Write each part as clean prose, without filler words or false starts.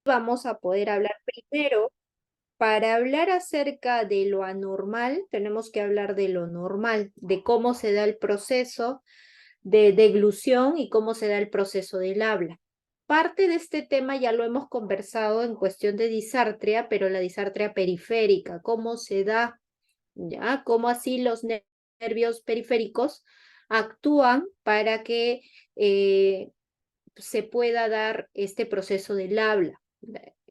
vamos a poder hablar primero. Para hablar acerca de lo anormal, tenemos que hablar de lo normal, de cómo se da el proceso de deglución y cómo se da el proceso del habla. Parte de este tema ya lo hemos conversado en cuestión de disartria, pero la disartria periférica, cómo se da, ¿ya? Cómo así los nervios periféricos actúan para que se pueda dar este proceso del habla,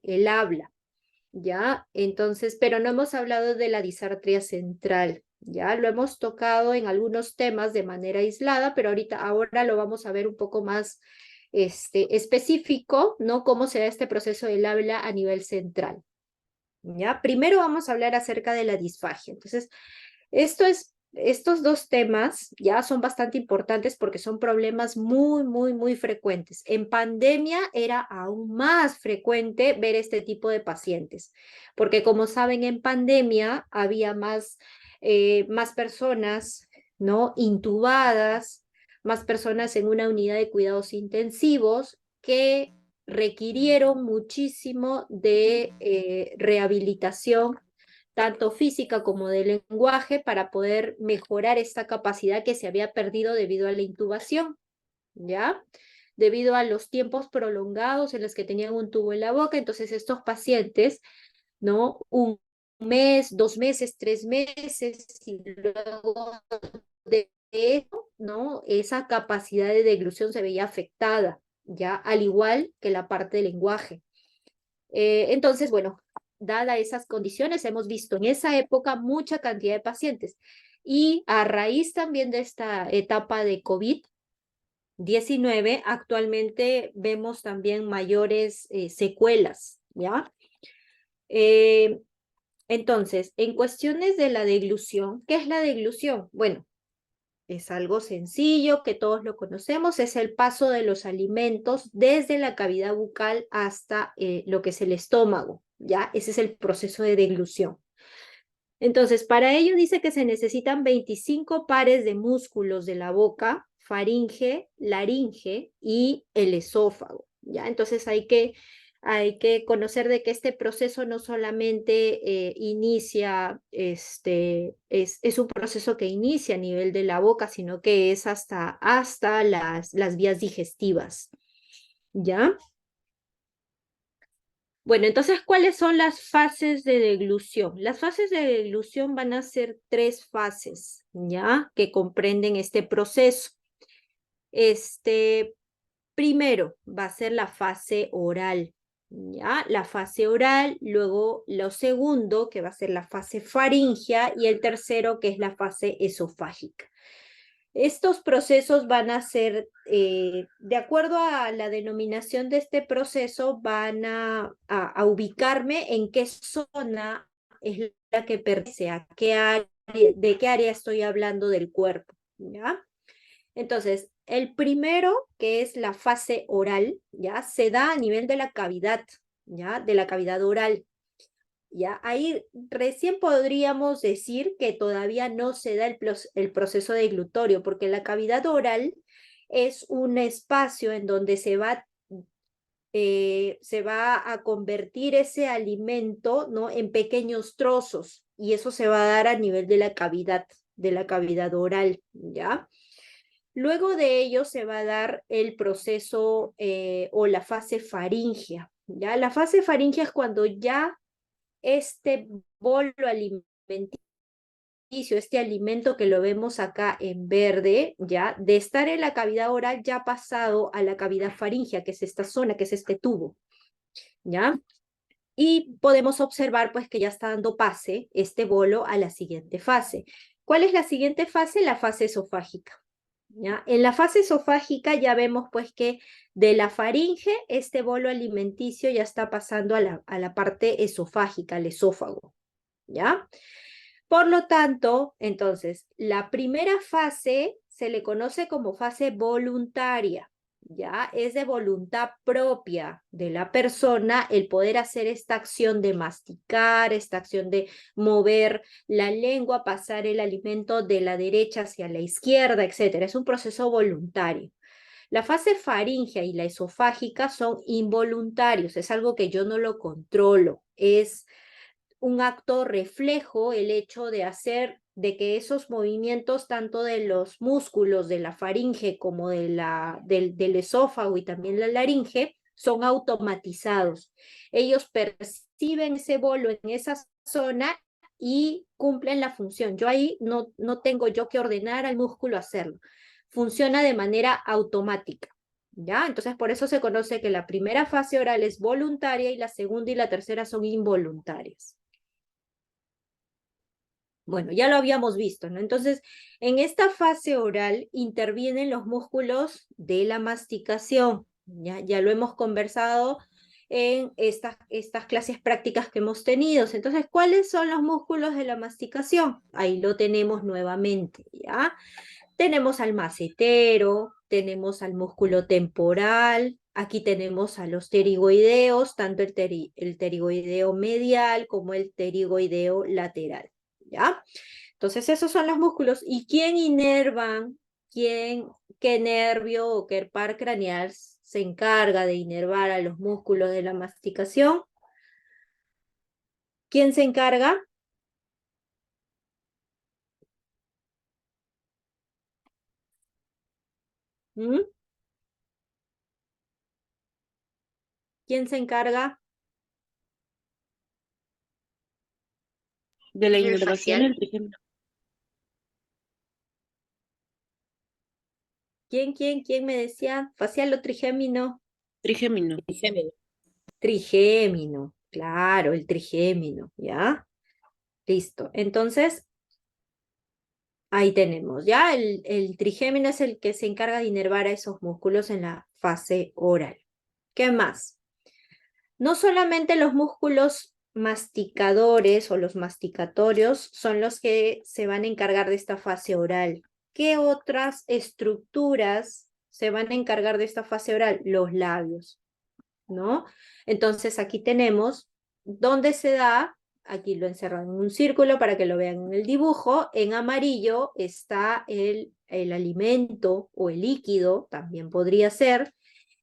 el habla. ¿Ya? Entonces, pero no hemos hablado de la disartria central, ¿ya? Lo hemos tocado en algunos temas de manera aislada, pero ahora lo vamos a ver un poco más específico, ¿no? Cómo se da este proceso del habla a nivel central, ¿ya? Primero vamos a hablar acerca de la disfagia. Entonces, estos dos temas ya son bastante importantes porque son problemas muy frecuentes. En pandemia era aún más frecuente ver este tipo de pacientes, porque como saben, en pandemia había más personas, ¿no? Intubadas, más personas en una unidad de cuidados intensivos que requirieron muchísimo de rehabilitación tanto física como de lenguaje, para poder mejorar esta capacidad que se había perdido debido a la intubación, ¿ya? Debido a los tiempos prolongados en los que tenían un tubo en la boca. Entonces estos pacientes, ¿no? Un mes, 2 meses, 3 meses, y luego de eso, ¿no? Esa capacidad de deglución se veía afectada, ¿ya? Al igual que la parte del lenguaje. Entonces, bueno, dada esas condiciones, hemos visto en esa época mucha cantidad de pacientes. Y a raíz también de esta etapa de COVID-19, actualmente vemos también mayores secuelas, ¿ya? Eh, entonces, en cuestiones de la deglución, ¿qué es la deglución? Bueno, es algo sencillo que todos lo conocemos, es el paso de los alimentos desde la cavidad bucal hasta lo que es el estómago, ¿ya? Ese es el proceso de deglución. Entonces, para ello dice que se necesitan 25 pares de músculos de la boca, faringe, laringe y el esófago, ¿ya? Entonces hay que conocer de que este proceso no solamente inicia, es un proceso que inicia a nivel de la boca, sino que es hasta las vías digestivas, ¿ya? Bueno, entonces, ¿cuáles son las fases de deglución? Las fases de deglución van a ser 3 fases, ¿ya? Que comprenden este proceso. Primero va a ser la fase oral, ¿ya? La fase oral, luego lo segundo, que va a ser la fase faríngea, y el tercero, que es la fase esofágica. Estos procesos van a ser, de acuerdo a la denominación de este proceso, van a ubicarme en qué zona es la que pertenece, de qué área estoy hablando del cuerpo, ¿ya? Entonces, el primero, que es la fase oral, ¿ya? Se da a nivel de la cavidad, ¿ya? De la cavidad oral. ¿Ya? Ahí recién podríamos decir que todavía no se da el proceso deglutorio, porque la cavidad oral es un espacio en donde se va a convertir ese alimento, ¿no? En pequeños trozos, y eso se va a dar a nivel de la cavidad oral, ¿ya? Luego de ello se va a dar el proceso o la fase faríngea, ¿ya? La fase faríngea es cuando ya este bolo alimenticio, este alimento que lo vemos acá en verde, ya, de estar en la cavidad oral, ya ha pasado a la cavidad faríngea, que es esta zona, que es este tubo, ¿ya? Y podemos observar pues que ya está dando pase este bolo a la siguiente fase. ¿Cuál es la siguiente fase? La fase esofágica, ¿ya? En la fase esofágica ya vemos pues que de la faringe este bolo alimenticio ya está pasando a la parte esofágica, al esófago, ¿ya? Por lo tanto, entonces, la primera fase se le conoce como fase voluntaria, ¿ya? Es de voluntad propia de la persona el poder hacer esta acción de masticar, esta acción de mover la lengua, pasar el alimento de la derecha hacia la izquierda, etcétera. Es un proceso voluntario. La fase faríngea y la esofágica son involuntarios, es algo que yo no lo controlo, es un acto reflejo el hecho de hacer, de que esos movimientos tanto de los músculos de la faringe como del esófago y también la laringe son automatizados. Ellos perciben ese bolo en esa zona y cumplen la función. Yo ahí no tengo yo que ordenar al músculo hacerlo. Funciona de manera automática. ¿Ya? Entonces, por eso se conoce que la primera fase oral es voluntaria y la segunda y la tercera son involuntarias. Bueno, ya lo habíamos visto, ¿no? Entonces, en esta fase oral intervienen los músculos de la masticación. Ya lo hemos conversado en estas clases prácticas que hemos tenido. Entonces, ¿cuáles son los músculos de la masticación? Ahí lo tenemos nuevamente, ¿ya? Tenemos al macetero, tenemos al músculo temporal, aquí tenemos a los pterigoideos, tanto el pterigoideo medial como el pterigoideo lateral. ¿Ya? Entonces esos son los músculos. ¿Y quién inervan? ¿Qué nervio o qué par craneal se encarga de inervar a los músculos de la masticación? ¿Quién se encarga? ¿Mm? ¿Quién se encarga? De la ¿El inervación facial? del trigémino. ¿Quién me decía? ¿Facial o trigémino? Trigémino. Trigémino, claro, el trigémino, ¿ya? Listo. Entonces, ahí tenemos, ¿ya? El trigémino es el que se encarga de inervar a esos músculos en la fase oral. ¿Qué más? No solamente los músculos masticadores o los masticatorios son los que se van a encargar de esta fase oral. ¿Qué otras estructuras se van a encargar de esta fase oral? Los labios, ¿no? Entonces aquí tenemos dónde se da, aquí lo encerro en un círculo para que lo vean en el dibujo, en amarillo está el alimento o el líquido, también podría ser,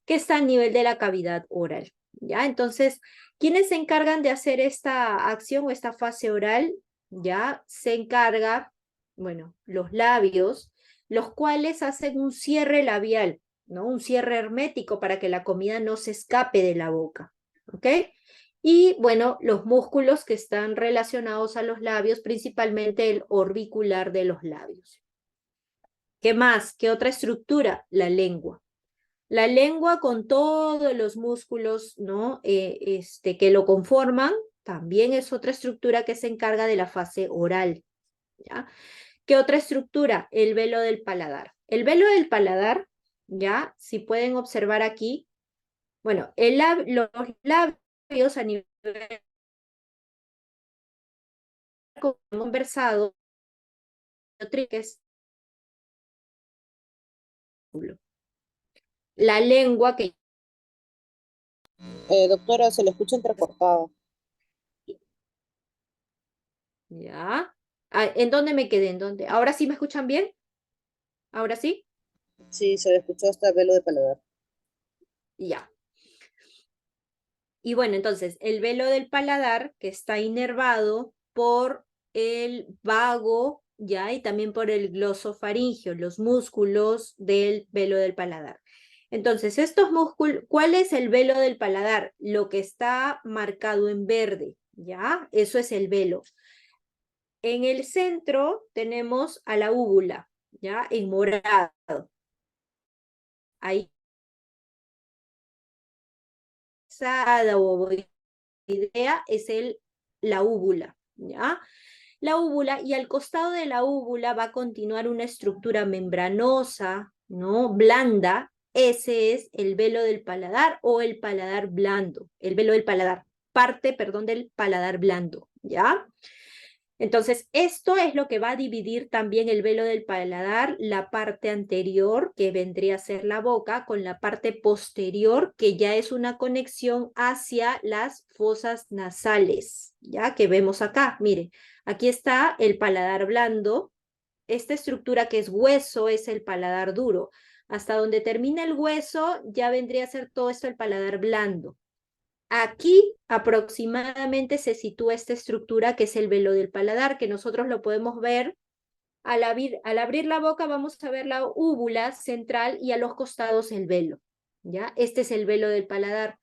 que está a nivel de la cavidad oral, ¿ya? Entonces, ¿quiénes se encargan de hacer esta acción o esta fase oral? Ya se encarga, bueno, los labios, los cuales hacen un cierre labial, ¿no? Un cierre hermético para que la comida no se escape de la boca, ¿ok? Y bueno, los músculos que están relacionados a los labios, principalmente el orbicular de los labios. ¿Qué más? ¿Qué otra estructura? La lengua. La lengua con todos los músculos, ¿no? Que lo conforman, también es otra estructura que se encarga de la fase oral, ¿ya? ¿Qué otra estructura? El velo del paladar. El velo del paladar, ¿ya? Si pueden observar aquí, bueno, los labios a nivel conversado, que es la lengua que Doctora, se le escucha entrecortada. ya. Ah, ¿en dónde me quedé? ¿En dónde? ¿Ahora sí me escuchan bien? ¿Ahora sí? Sí, se le escuchó hasta velo de paladar. Ya. Y bueno, entonces, el velo del paladar, que está inervado por el vago, ¿ya? Y también por el glosofaringio, los músculos del velo del paladar. Entonces, estos músculos, ¿cuál es el velo del paladar? Lo que está marcado en verde, ¿ya? Eso es el velo. En el centro tenemos a la úvula, ¿ya? En morado. Ahí, esa o idea es la úvula, ¿ya? La úvula, y al costado de la úvula va a continuar una estructura membranosa, ¿no? Blanda. Ese es el velo del paladar o el paladar blando, el velo del paladar, parte, perdón, del paladar blando, ¿ya? Entonces, esto es lo que va a dividir también el velo del paladar, la parte anterior, que vendría a ser la boca, con la parte posterior, que ya es una conexión hacia las fosas nasales, ya que vemos acá. Miren, aquí está el paladar blando. Esta estructura que es hueso es el paladar duro. Hasta donde termina el hueso ya vendría a ser todo esto el paladar blando. Aquí aproximadamente se sitúa esta estructura que es el velo del paladar, que nosotros lo podemos ver. Al abrir la boca vamos a ver la úvula central y a los costados el velo. ¿Ya? Este es el velo del paladar.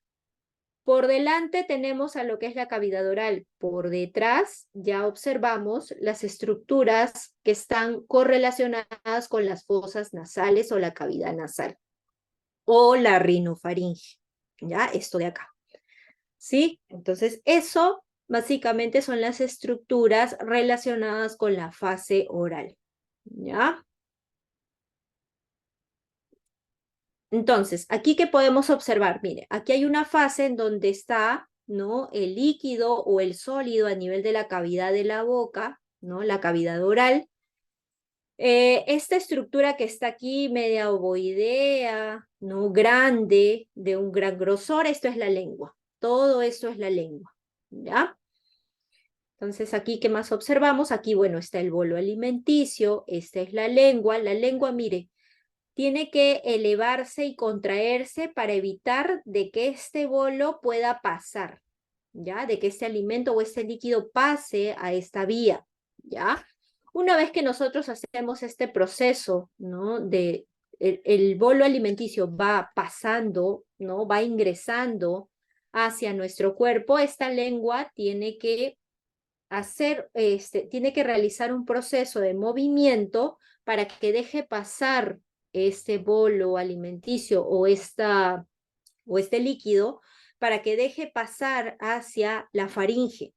Por delante tenemos a lo que es la cavidad oral. Por detrás ya observamos las estructuras que están correlacionadas con las fosas nasales o la cavidad nasal o la rinofaringe. ¿Ya? Esto de acá. ¿Sí? Entonces, eso básicamente son las estructuras relacionadas con la fase oral. ¿Ya? Entonces, aquí que podemos observar, mire, aquí hay una fase en donde está, ¿no? El líquido o el sólido a nivel de la cavidad de la boca, ¿no? La cavidad oral. Esta estructura que está aquí, media ovoidea, ¿no? Grande, de un gran grosor, esto es la lengua. Todo esto es la lengua, ¿ya? Entonces, aquí, ¿qué más observamos? Aquí, bueno, está el bolo alimenticio, esta es la lengua. La lengua, mire, tiene que elevarse y contraerse para evitar de que este bolo pueda pasar, ¿ya? De que este alimento o este líquido pase a esta vía, ¿ya? Una vez que nosotros hacemos este proceso, ¿no? El bolo alimenticio va pasando, ¿no? Va ingresando hacia nuestro cuerpo, esta lengua tiene que tiene que realizar un proceso de movimiento para que deje pasar este bolo alimenticio o este líquido, para que deje pasar hacia la faringe.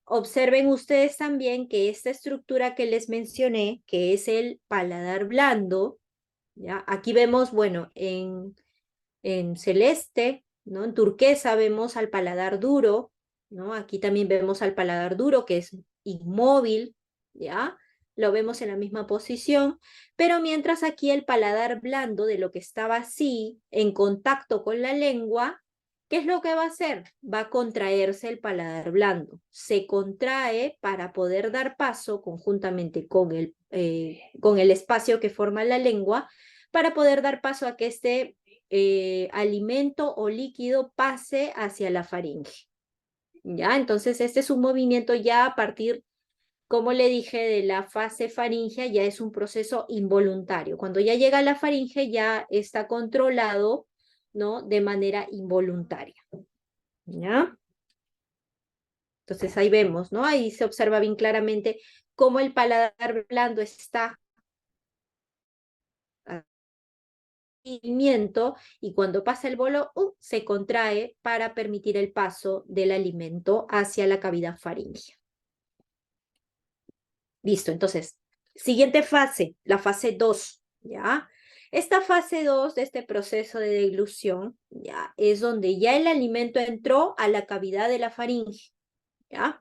Observen ustedes también que esta estructura que les mencioné, que es el paladar blando, ¿ya? Aquí vemos, bueno, en celeste, ¿no? En turquesa vemos al paladar duro, ¿no? Aquí también vemos al paladar duro, que es inmóvil, ¿ya? Lo vemos en la misma posición, pero mientras aquí el paladar blando de lo que estaba así, en contacto con la lengua, ¿qué es lo que va a hacer? Va a contraerse el paladar blando. Se contrae para poder dar paso conjuntamente con el espacio que forma la lengua, para poder dar paso a que este alimento o líquido pase hacia la faringe. ¿Ya? Entonces, este es un movimiento ya a partir, como le dije, de la fase faríngea, ya es un proceso involuntario. Cuando ya llega a la faringe, ya está controlado, ¿no? De manera involuntaria. ¿Ya? Entonces, ahí vemos, ¿no? Ahí se observa bien claramente cómo el paladar blando está y cuando pasa el bolo se contrae para permitir el paso del alimento hacia la cavidad faríngea. Listo, entonces, siguiente fase, la fase 2, ¿ya? Esta fase 2 de este proceso de deglución, ¿ya? Es donde ya el alimento entró a la cavidad de la faringe, ¿ya?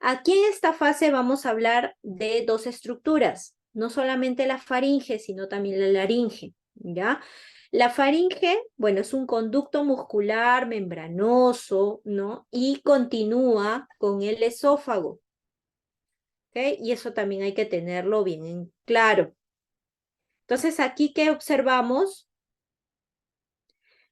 Aquí en esta fase vamos a hablar de dos estructuras, no solamente la faringe, sino también la laringe, ¿ya? La faringe, bueno, es un conducto muscular membranoso, ¿no? Y continúa con el esófago, ¿ok? Y eso también hay que tenerlo bien en claro. Entonces, aquí, ¿qué observamos?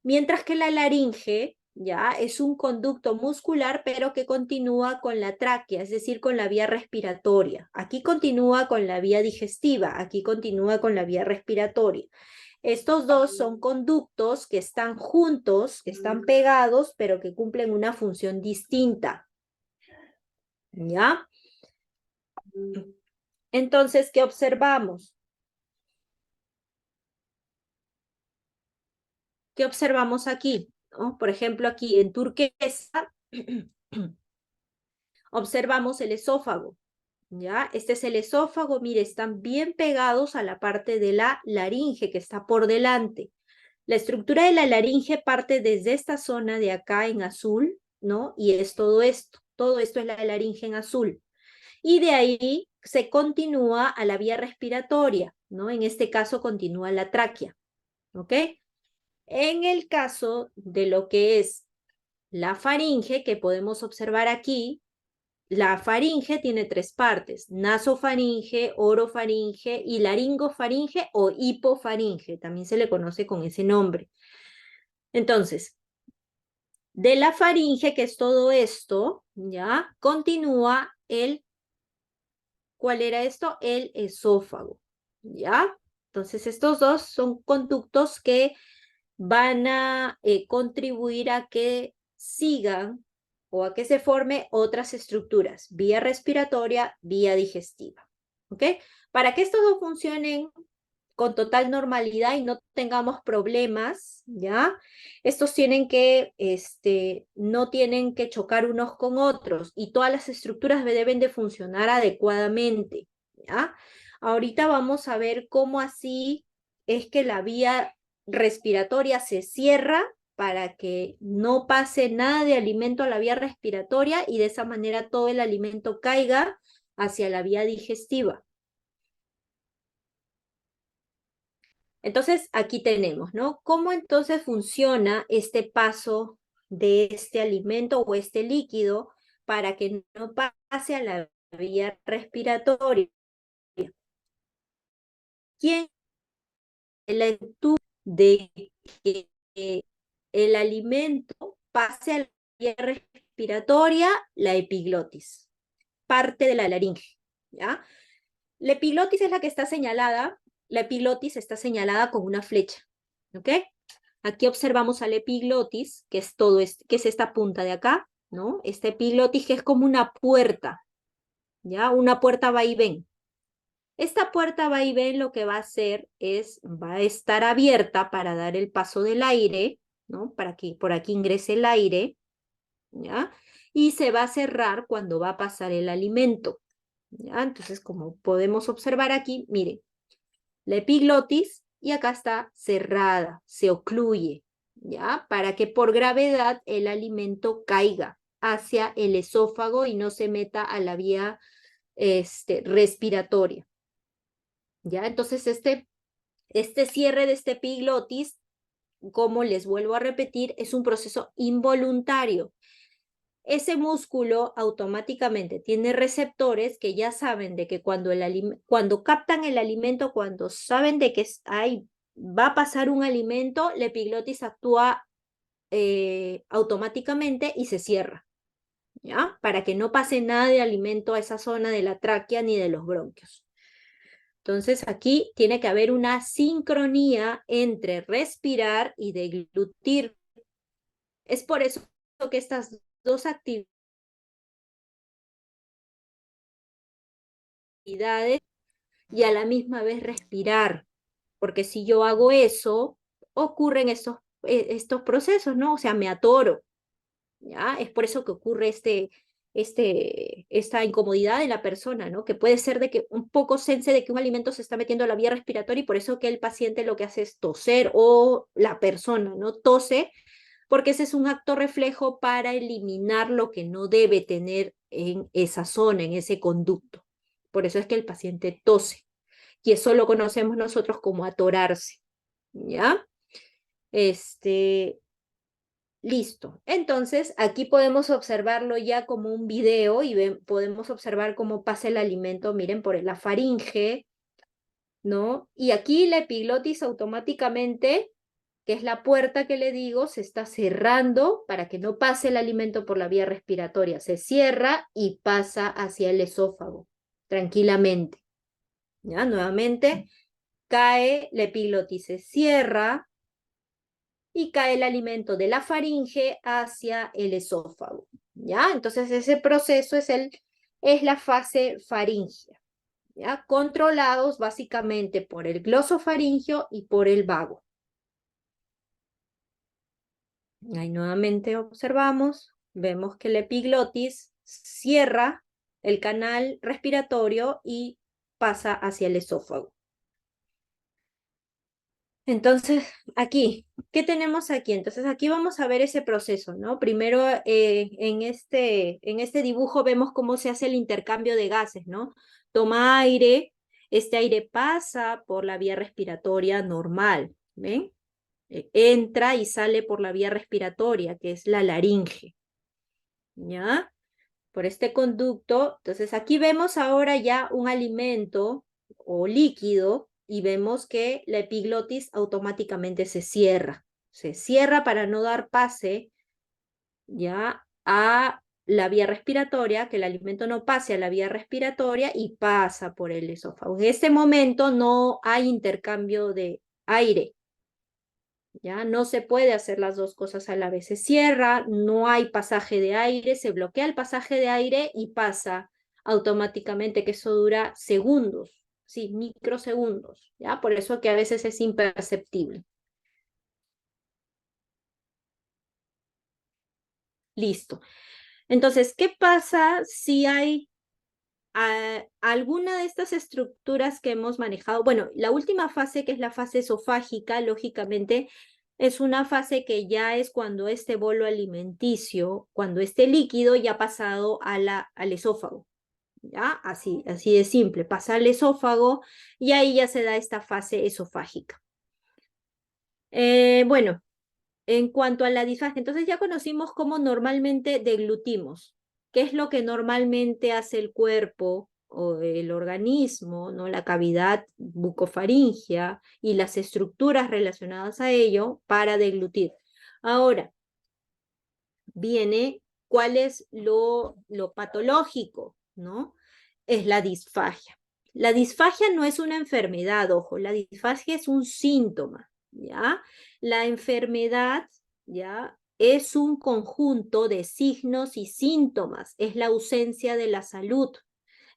Mientras que la laringe, ya, es un conducto muscular, pero que continúa con la tráquea, es decir, con la vía respiratoria. Aquí continúa con la vía digestiva, aquí continúa con la vía respiratoria. Estos dos son conductos que están juntos, que están pegados, pero que cumplen una función distinta. ¿Ya? Entonces, ¿qué observamos? ¿Qué observamos aquí? ¿No? Por ejemplo, aquí en turquesa observamos el esófago. ¿Ya? Este es el esófago, mire, están bien pegados a la parte de la laringe que está por delante. La estructura de la laringe parte desde esta zona de acá en azul, ¿no? Y es todo esto es la laringe en azul. Y de ahí se continúa a la vía respiratoria, ¿no? En este caso continúa la tráquea, ¿ok? En el caso de lo que es la faringe, que podemos observar aquí, la faringe tiene tres partes: nasofaringe, orofaringe y laringofaringe o hipofaringe, también se le conoce con ese nombre. Entonces, de la faringe, que es todo esto, ¿ya? Continúa ¿cuál era esto? El esófago, ¿ya? Entonces, estos dos son conductos que van a contribuir a que sigan o a que se forme otras estructuras: vía respiratoria, vía digestiva, ¿ok? Para que estos dos funcionen con total normalidad y no tengamos problemas, ¿ya? Estos tienen que, no tienen que chocar unos con otros y todas las estructuras deben de funcionar adecuadamente, ¿ya? Ahorita vamos a ver cómo así es que la vía respiratoria se cierra para que no pase nada de alimento a la vía respiratoria y de esa manera todo el alimento caiga hacia la vía digestiva. Entonces, aquí tenemos, ¿no? ¿Cómo entonces funciona este paso de este alimento o este líquido para que no pase a la vía respiratoria? ¿Quién la de que el alimento pase a la vía respiratoria? La epiglotis, parte de la laringe, ¿ya? La epiglotis es la que está señalada, la epiglotis está señalada con una flecha, ¿ok? Aquí observamos a la epiglotis, que es que es esta punta de acá, ¿no? Esta epiglotis que es como una puerta, ¿ya? Una puerta va y ven. Esta puerta va y ven lo que va a hacer va a estar abierta para dar el paso del aire, ¿no? Para que por aquí ingrese el aire, ¿ya? Y se va a cerrar cuando va a pasar el alimento, ¿ya? Entonces, como podemos observar aquí, miren, la epiglotis y acá está cerrada, se ocluye, ¿ya? Para que por gravedad el alimento caiga hacia el esófago y no se meta a la vía respiratoria, ¿ya? Entonces, este cierre de este epiglotis, como les vuelvo a repetir, es un proceso involuntario. Ese músculo automáticamente tiene receptores que ya saben de que cuando captan el alimento, cuando saben de que va a pasar un alimento, la epiglotis actúa automáticamente y se cierra, ¿ya? Para que no pase nada de alimento a esa zona de la tráquea ni de los bronquios. Entonces aquí tiene que haber una sincronía entre respirar y deglutir. Es por eso que estas dos actividades y a la misma vez respirar, porque si yo hago eso, ocurren estos procesos, ¿no? O sea, me atoro, ¿ya? Es por eso que ocurre esta incomodidad en la persona, ¿no? Que puede ser de que un poco sense de que un alimento se está metiendo a la vía respiratoria y por eso que el paciente lo que hace es toser o la persona, ¿no? Tose, porque ese es un acto reflejo para eliminar lo que no debe tener en esa zona, en ese conducto. Por eso es que el paciente tose. Y eso lo conocemos nosotros como atorarse, ¿ya? Listo. Entonces, aquí podemos observarlo ya como un video y podemos observar cómo pasa el alimento, miren, por la faringe, ¿no? Y aquí la epiglotis automáticamente, que es la puerta que le digo, se está cerrando para que no pase el alimento por la vía respiratoria. Se cierra y pasa hacia el esófago, tranquilamente. ¿Ya? Nuevamente, cae la epiglotis, se cierra y cae el alimento de la faringe hacia el esófago, ¿ya? Entonces ese proceso es la fase faríngea, ¿ya? Controlados básicamente por el glosofaringio y por el vago. Ahí nuevamente observamos, vemos que la epiglotis cierra el canal respiratorio y pasa hacia el esófago. Entonces, aquí, ¿qué tenemos aquí? Entonces, aquí vamos a ver ese proceso, ¿no? Primero, en este dibujo vemos cómo se hace el intercambio de gases, ¿no? Toma aire, este aire pasa por la vía respiratoria normal, ¿ven? Entra y sale por la vía respiratoria, que es la laringe, ¿ya? por este conducto. Entonces aquí vemos ahora ya un alimento o líquido y vemos que la epiglotis automáticamente se cierra. Se cierra para no dar pase ya a la vía respiratoria, que el alimento no pase a la vía respiratoria y pasa por el esófago. En este momento no hay intercambio de aire. Ya no se puede hacer las dos cosas a la vez. Se cierra, no hay pasaje de aire, se bloquea el pasaje de aire y pasa automáticamente, que eso dura segundos, sí, microsegundos, ¿ya? Por eso que a veces es imperceptible. Listo. Entonces, ¿qué pasa si hay alguna de estas estructuras que hemos manejado? Bueno, la última fase, que es la fase esofágica, lógicamente, es una fase que ya es cuando este bolo alimenticio, cuando este líquido ya ha pasado al esófago, ¿ya? Así de simple, pasa al esófago y ahí ya se da esta fase esofágica. Bueno, en cuanto a la disfagia, entonces ya conocimos cómo normalmente deglutimos. ¿Qué es lo que normalmente hace el cuerpo o el organismo, ¿no? La cavidad bucofaringea y las estructuras relacionadas a ello para deglutir? Ahora, viene cuál es lo patológico, ¿no? Es la disfagia. La disfagia no es una enfermedad, ojo, la disfagia es un síntoma, ¿ya? La enfermedad, ¿ya? Es un conjunto de signos y síntomas, es la ausencia de la salud.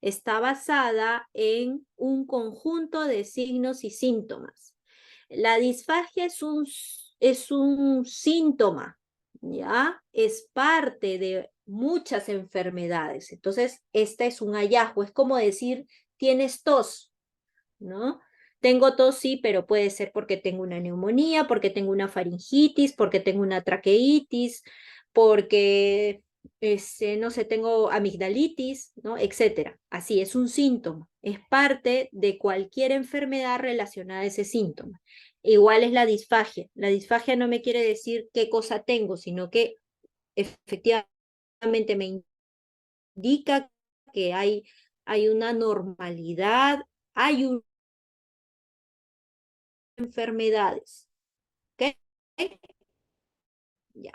Está basada en un conjunto de signos y síntomas. La disfagia es un síntoma, ¿ya? Es parte de muchas enfermedades. Entonces, este es un hallazgo. Es como decir, tienes tos, ¿no? Tengo tos, sí, pero puede ser porque tengo una neumonía, porque tengo una faringitis, porque tengo una traqueitis, porque, no sé, tengo amigdalitis, ¿no? Etcétera. Así, es un síntoma. Es parte de cualquier enfermedad relacionada a ese síntoma. Igual es la disfagia. La disfagia no me quiere decir qué cosa tengo, sino que efectivamente me indica que hay una normalidad, hay enfermedades. ¿Ok? Ya.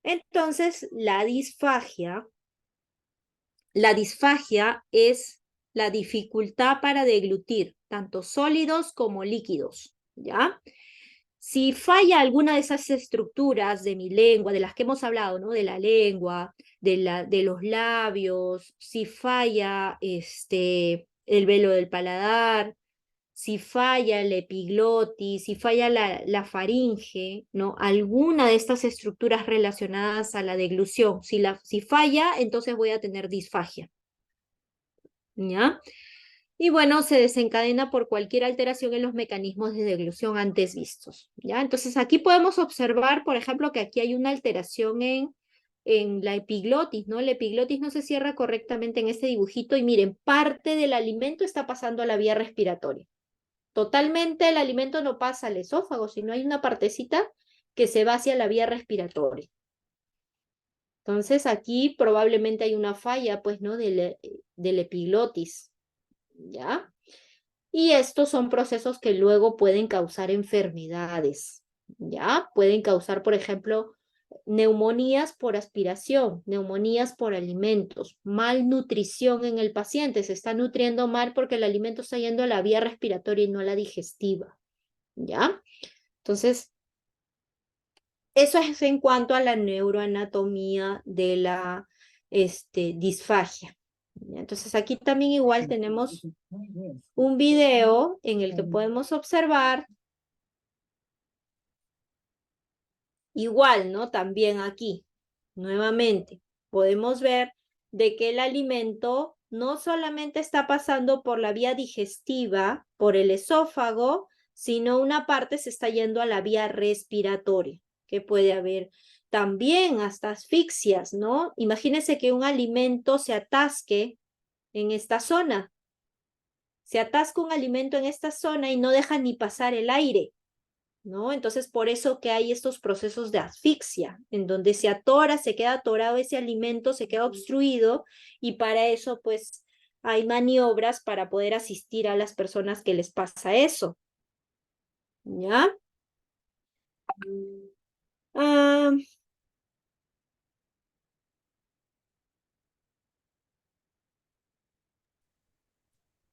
Entonces, la disfagia es la dificultad para deglutir, tanto sólidos como líquidos, ¿ya? Si falla alguna de esas estructuras de mi lengua, de las que hemos hablado, ¿no? De la lengua, de los labios, si falla el velo del paladar, si falla el epiglotis, si falla la faringe, ¿no? Alguna de estas estructuras relacionadas a la deglución. Si falla, entonces voy a tener disfagia, ¿ya? Y bueno, se desencadena por cualquier alteración en los mecanismos de deglución antes vistos, ¿ya? Entonces aquí podemos observar, por ejemplo, que aquí hay una alteración en la epiglotis, ¿no? La epiglotis no se cierra correctamente en este dibujito y miren, parte del alimento está pasando a la vía respiratoria. Totalmente el alimento no pasa al esófago, sino hay una partecita que se va hacia la vía respiratoria. Entonces aquí probablemente hay una falla, pues, ¿no? Del epiglotis, ¿ya? Y estos son procesos que luego pueden causar enfermedades, ¿ya? Pueden causar, por ejemplo, neumonías por aspiración, neumonías por alimentos, malnutrición en el paciente, se está nutriendo mal porque el alimento está yendo a la vía respiratoria y no a la digestiva, ¿ya? Entonces, eso es en cuanto a la neuroanatomía de la disfagia. ¿Ya? Entonces, aquí también igual tenemos un video en el que podemos observar, igual, ¿no? También aquí, nuevamente, podemos ver de que el alimento no solamente está pasando por la vía digestiva, por el esófago, sino una parte se está yendo a la vía respiratoria, que puede haber también hasta asfixias, ¿no? Imagínense que un alimento se atasque en esta zona. Se atasca un alimento en esta zona y no deja ni pasar el aire, ¿no? Entonces, por eso que hay estos procesos de asfixia, en donde se atora, se queda atorado ese alimento, se queda obstruido, y para eso, pues, hay maniobras para poder asistir a las personas que les pasa eso, ¿ya? Ah,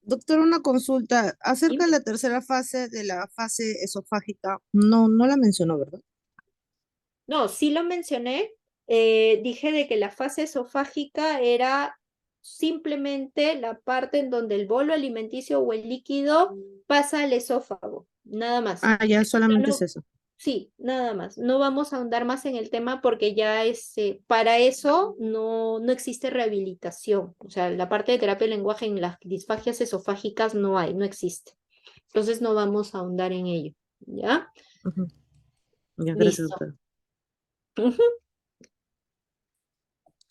Doctor, una consulta acerca de dime. la tercera fase de la fase esofágica. No, no la mencionó, ¿verdad? No, sí lo mencioné. Dije de que la fase esofágica era simplemente la parte en donde el bolo alimenticio o el líquido pasa al esófago, nada más. Ah, ya Ya solamente es no, eso. sí, nada más. No vamos a ahondar más en el tema porque ya para eso no existe rehabilitación. O sea, la parte de terapia del lenguaje en las disfagias esofágicas no hay, no existe. Entonces no vamos a ahondar en ello. ¿Ya? Ujú. Ya, gracias, Listo. doctora. Ujú.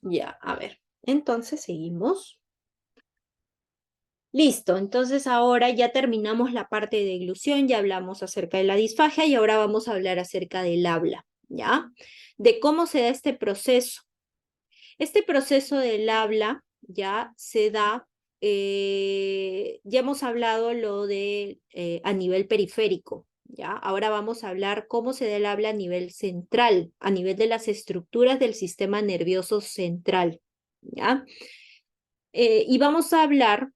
Ya, a ver. Entonces seguimos. Listo, entonces ahora ya terminamos la parte de deglución, ya hablamos acerca de la disfagia y ahora vamos a hablar acerca del habla, ¿ya? De cómo se da este proceso. Este proceso del habla ya se da, ya hemos hablado lo de a nivel periférico, ¿ya? Ahora vamos a hablar cómo se da el habla a nivel central, a nivel de las estructuras del sistema nervioso central, ¿ya? Y vamos a hablar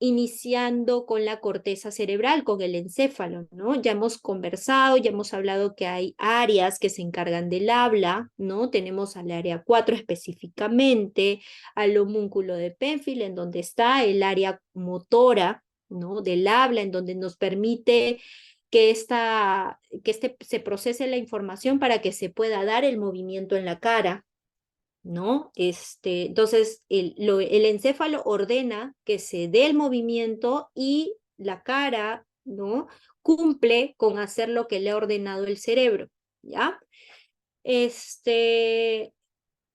iniciando con la corteza cerebral, con el encéfalo, ¿no? Ya hemos conversado, ya hemos hablado que hay áreas que se encargan del habla, ¿no? Tenemos al área 4 específicamente, al homúnculo de Penfield, en donde está el área motora, ¿no? Del habla, en donde nos permite que se procese la información para que se pueda dar el movimiento en la cara, ¿no? Entonces, el encéfalo ordena que se dé el movimiento y la cara, ¿no? Cumple con hacer lo que le ha ordenado el cerebro, ¿ya? Este,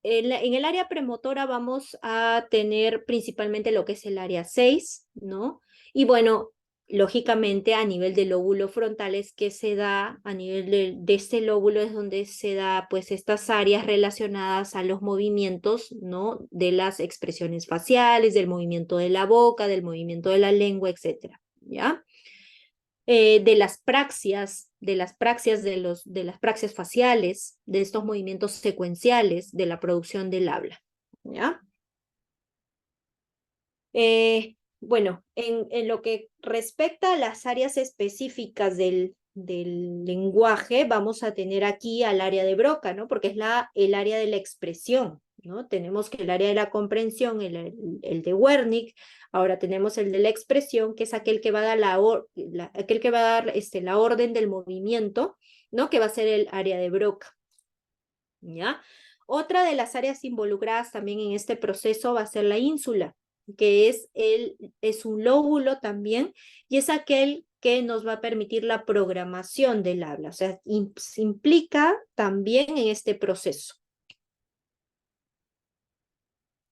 en el área premotora vamos a tener principalmente lo que es el área 6, ¿no? Y bueno, lógicamente a nivel del lóbulo frontal es que se da, a nivel de este lóbulo es donde se da pues estas áreas relacionadas a los movimientos, ¿no? De las expresiones faciales, del movimiento de la boca, del movimiento de la lengua, etcétera, ¿ya? De las praxias de las praxias faciales, de estos movimientos secuenciales de la producción del habla, ¿ya? Bueno, en lo que respecta a las áreas específicas del lenguaje, vamos a tener aquí al área de Broca, ¿no? Porque es el área de la expresión, ¿no? Tenemos que el área de la comprensión, el de Wernicke, ahora tenemos el de la expresión, que es aquel que va a dar aquel que va a dar la orden del movimiento, ¿no? Que va a ser el área de Broca, ¿ya? Otra de las áreas involucradas también en este proceso va a ser la ínsula, que es un lóbulo también, y es aquel que nos va a permitir la programación del habla, o sea, se implica también en este proceso.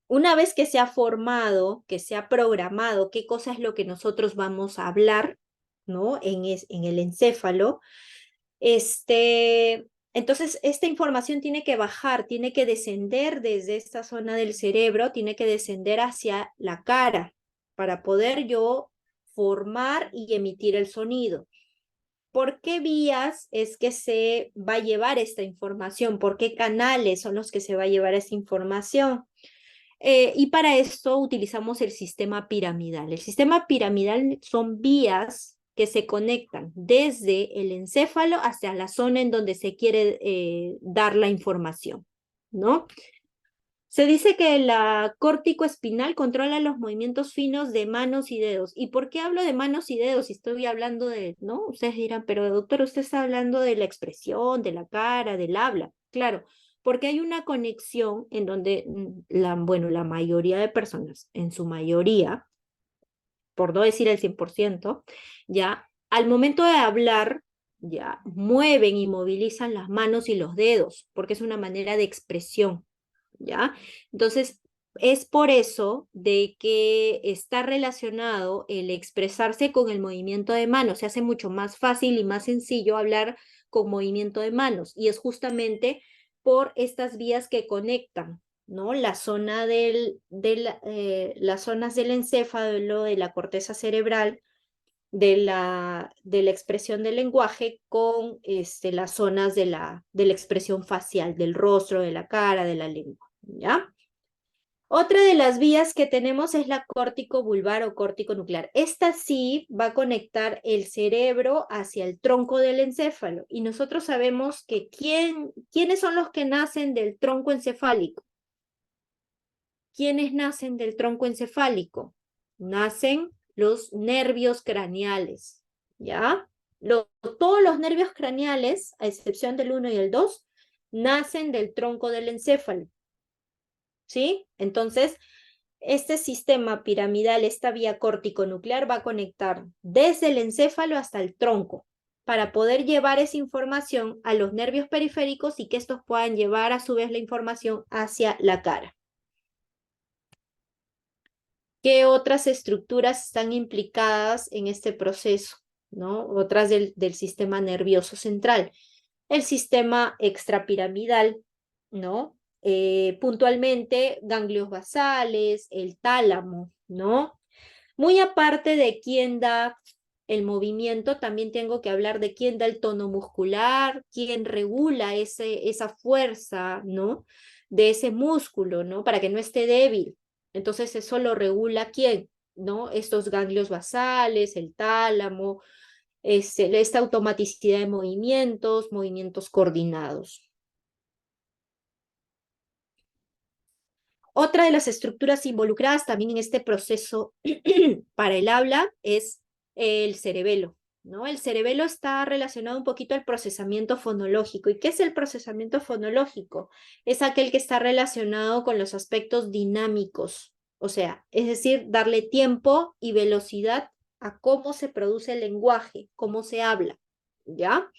Una vez que se ha formado, que se ha programado qué cosa es lo que nosotros vamos a hablar, ¿no? En el encéfalo, entonces, esta información tiene que bajar, tiene que descender desde esta zona del cerebro, tiene que descender hacia la cara para poder yo formar y emitir el sonido. ¿Por qué vías es que se va a llevar esta información? ¿Por qué canales son los que se va a llevar esta información? Y para esto utilizamos el sistema piramidal. El sistema piramidal son vías que se conectan desde el encéfalo hasta la zona en donde se quiere dar la información, ¿no? Se dice que la córtico espinal controla los movimientos finos de manos y dedos. ¿Y por qué hablo de manos y dedos si estoy hablando ¿no? Ustedes dirán, pero doctor, usted está hablando de la expresión, de la cara, del habla. Claro, porque hay una conexión en donde, bueno, la mayoría de personas, en su mayoría, por no decir el 100%, ya, al momento de hablar, ya, mueven y movilizan las manos y los dedos, porque es una manera de expresión. ¿Ya? Entonces, es por eso de que está relacionado el expresarse con el movimiento de manos. Se hace mucho más fácil y más sencillo hablar con movimiento de manos, y es justamente por estas vías que conectan, ¿no? La zona las zonas del encéfalo, de la corteza cerebral, de la expresión del lenguaje con las zonas de la expresión facial, del rostro, de la cara, de la lengua, ¿ya? Otra de las vías que tenemos es la córtico vulvar o córtico nuclear. Esta sí va a conectar el cerebro hacia el tronco del encéfalo. Y nosotros sabemos que ¿quiénes son los que nacen del tronco encefálico? ¿Quiénes nacen del tronco encefálico? Nacen los nervios craneales, ¿ya? Todos los nervios craneales, a excepción del 1 y el 2, nacen del tronco del encéfalo, ¿sí? Entonces, este sistema piramidal, esta vía córtico-nuclear, va a conectar desde el encéfalo hasta el tronco para poder llevar esa información a los nervios periféricos y que estos puedan llevar a su vez la información hacia la cara. ¿Qué otras estructuras están implicadas en este proceso, ¿no? Otras del sistema nervioso central. El sistema extrapiramidal, ¿no? Puntualmente, ganglios basales, el tálamo, ¿no? Muy aparte de quién da el movimiento, también tengo que hablar de quién da el tono muscular, quién regula esa fuerza, ¿no? De ese músculo, ¿no? Para que no esté débil. Entonces, eso lo regula quién, ¿no? Estos ganglios basales, el tálamo, esta automaticidad de movimientos coordinados. Otra de las estructuras involucradas también en este proceso para el habla es el cerebelo, ¿no? El cerebelo está relacionado un poquito al procesamiento fonológico. ¿Y qué es el procesamiento fonológico? Es aquel que está relacionado con los aspectos dinámicos, o sea, es decir, darle tiempo y velocidad a cómo se produce el lenguaje, cómo se habla, ¿ya?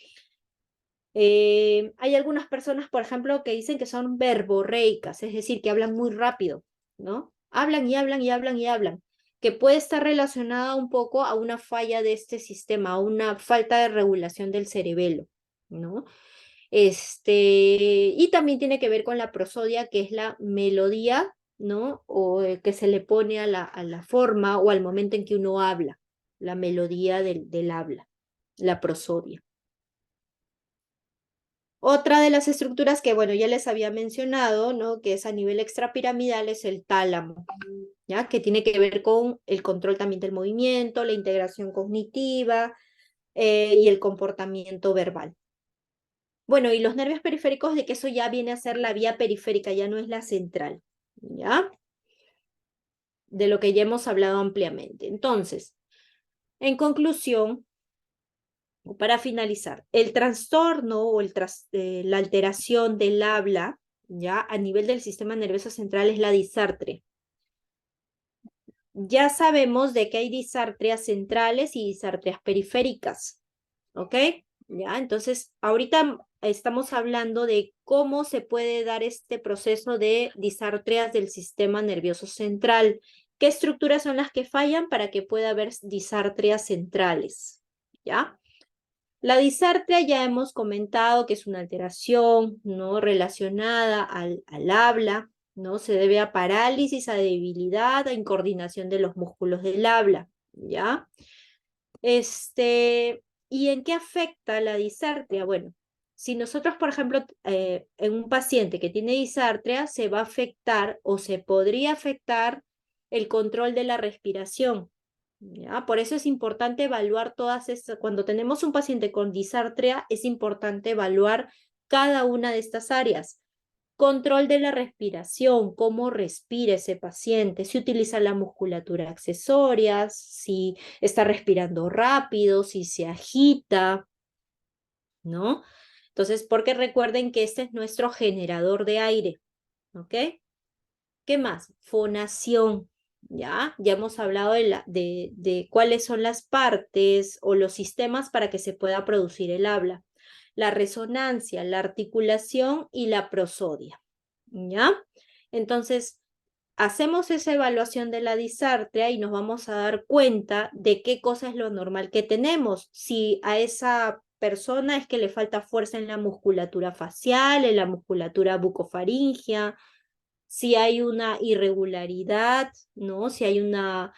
Hay algunas personas, por ejemplo, que dicen que son verborreicas, es decir, que hablan muy rápido, ¿no? Hablan y hablan y hablan y hablan, que puede estar relacionada un poco a una falla de este sistema, a una falta de regulación del cerebelo, ¿no? Y también tiene que ver con la prosodia, que es la melodía, ¿no? O que se le pone a la forma o al momento en que uno habla, la melodía del habla, la prosodia. Otra de las estructuras que, bueno, ya les había mencionado, ¿no? Que es a nivel extrapiramidal, es el tálamo, ¿ya? Que tiene que ver con el control también del movimiento, la integración cognitiva y el comportamiento verbal. Bueno, y los nervios periféricos, de que eso ya viene a ser la vía periférica, ya no es la central, ¿ya? De lo que ya hemos hablado ampliamente. Entonces, en conclusión, para finalizar, el trastorno o la alteración del habla, ya a nivel del sistema nervioso central, es la disartria. Ya sabemos de que hay disartrias centrales y disartrias periféricas, ¿ok? Ya, entonces ahorita estamos hablando de cómo se puede dar este proceso de disartrias del sistema nervioso central. ¿Qué estructuras son las que fallan para que pueda haber disartrias centrales? ¿Ya? La disartria ya hemos comentado que es una alteración no relacionada al habla, ¿no? Se debe a parálisis, a debilidad, a incoordinación de los músculos del habla, ¿ya? ¿Y en qué afecta la disartria? Bueno, si nosotros, por ejemplo, en un paciente que tiene disartria, se va a afectar o se podría afectar el control de la respiración, ¿ya? Por eso es importante evaluar todas estas. Cuando tenemos un paciente con disartria, es importante evaluar cada una de estas áreas. Control de la respiración, cómo respira ese paciente, si utiliza la musculatura accesoria, si está respirando rápido, si se agita, ¿no? Entonces, porque recuerden que este es nuestro generador de aire, ¿ok? ¿Qué más? Fonación, ¿ya? Ya hemos hablado de cuáles son las partes o los sistemas para que se pueda producir el habla. La resonancia, la articulación y la prosodia, ¿ya? Entonces, hacemos esa evaluación de la disartria y nos vamos a dar cuenta de qué cosa es lo normal que tenemos. Si a esa persona es que le falta fuerza en la musculatura facial, en la musculatura bucofaringea, si hay una irregularidad, ¿no? Si hay una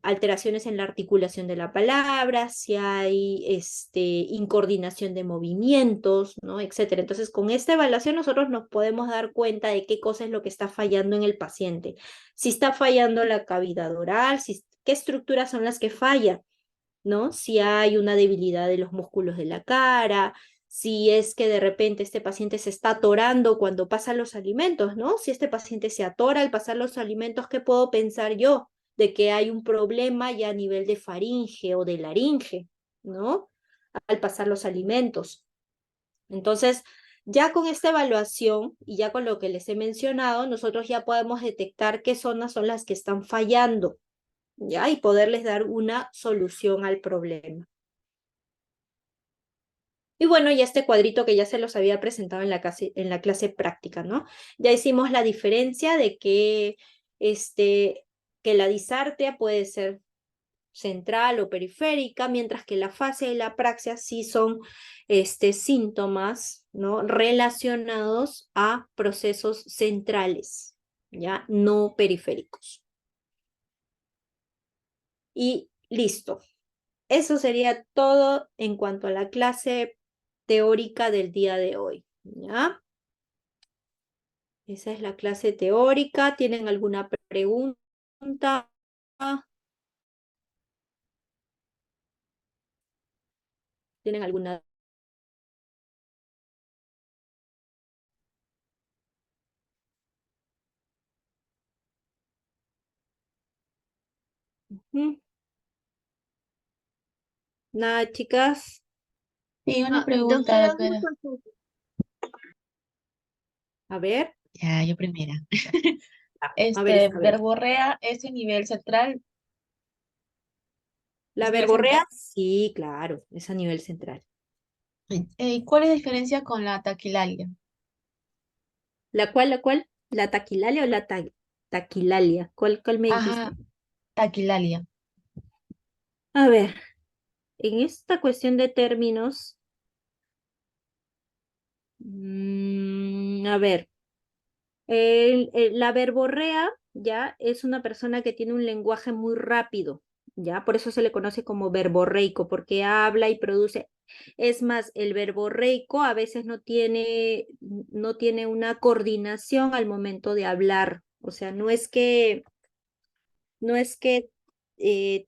alteraciones en la articulación de la palabra, si hay incoordinación de movimientos, ¿no? Etcétera. Entonces, con esta evaluación nosotros nos podemos dar cuenta de qué cosa es lo que está fallando en el paciente. Si está fallando la cavidad oral, qué estructuras son las que fallan, ¿no? Si hay una debilidad de los músculos de la cara, si es que de repente este paciente se está atorando cuando pasa los alimentos, ¿no? Si este paciente se atora al pasar los alimentos, ¿qué puedo pensar yo? De que hay un problema ya a nivel de faringe o de laringe, ¿no? Al pasar los alimentos. Entonces, ya con esta evaluación y ya con lo que les he mencionado, nosotros ya podemos detectar qué zonas son las que están fallando, ¿ya? Y poderles dar una solución al problema. Y bueno, ya este cuadrito que ya se los había presentado en la clase práctica, ¿no? Ya hicimos la diferencia de que la disartria puede ser central o periférica, mientras que la fascia y la praxia sí son síntomas, ¿no? Relacionados a procesos centrales, ¿ya? No periféricos. Y listo. Eso sería todo en cuanto a la clase teórica del día de hoy, ¿ya? Esa es la clase teórica. ¿Tienen alguna pregunta? ¿Tienen alguna? ¿Mm? Nada, chicas. Sí, una pregunta, Doctora, una doctora. consulta. A ver, Ya, yo primera. a ver. Verborrea es en nivel central, La es nivel verborrea, central. sí, claro, es a nivel central. ¿Cuál es la diferencia con la taquilalia? ¿La cual, la cual? ¿La taquilalia o la taquilalia? ¿Cuál me dijiste? Ajá, taquilalia. A ver, en esta cuestión de términos, a ver. La verborrea, ya, es una persona que tiene un lenguaje muy rápido, ya, por eso se le conoce como verborreico, porque habla y produce. Es más, el verborreico a veces no tiene una coordinación al momento de hablar, o sea, no es que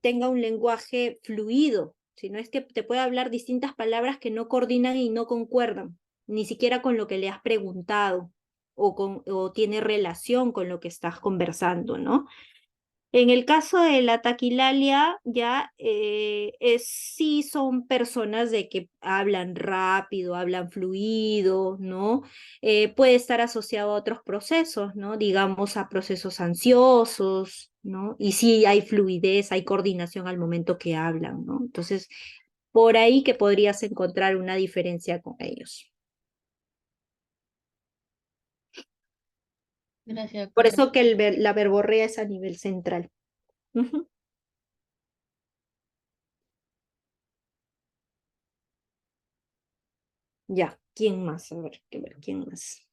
tenga un lenguaje fluido, sino es que te puede hablar distintas palabras que no coordinan y no concuerdan, ni siquiera con lo que le has preguntado o tiene relación con lo que estás conversando, ¿no? En el caso de la taquilalia, ya sí son personas de que hablan rápido, hablan fluido, ¿no? Puede estar asociado a otros procesos, ¿no? Digamos a procesos ansiosos, ¿no? Y sí hay fluidez, hay coordinación al momento que hablan, ¿no? Entonces, por ahí que podrías encontrar una diferencia con ellos. Gracias, Por doctora. eso que la verborrea es a nivel central. Ujú. Ya, ¿quién más? A ver, ¿quién más?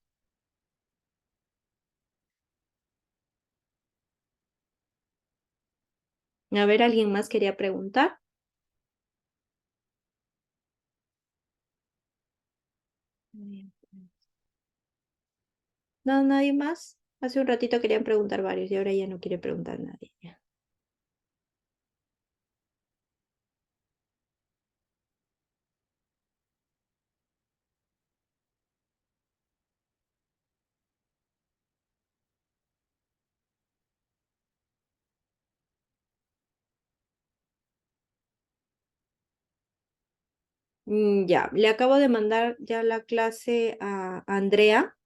A ver, ¿alguien más quería preguntar? No, nadie más. Hace un ratito querían preguntar varios y ahora ya no quiere preguntar nadie. Ya. Ya, le acabo de mandar ya la clase a Andrea.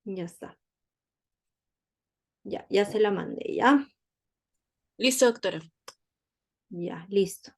Ya está. Ya se la mandé, ¿ya? Listo, doctora. Ya, listo.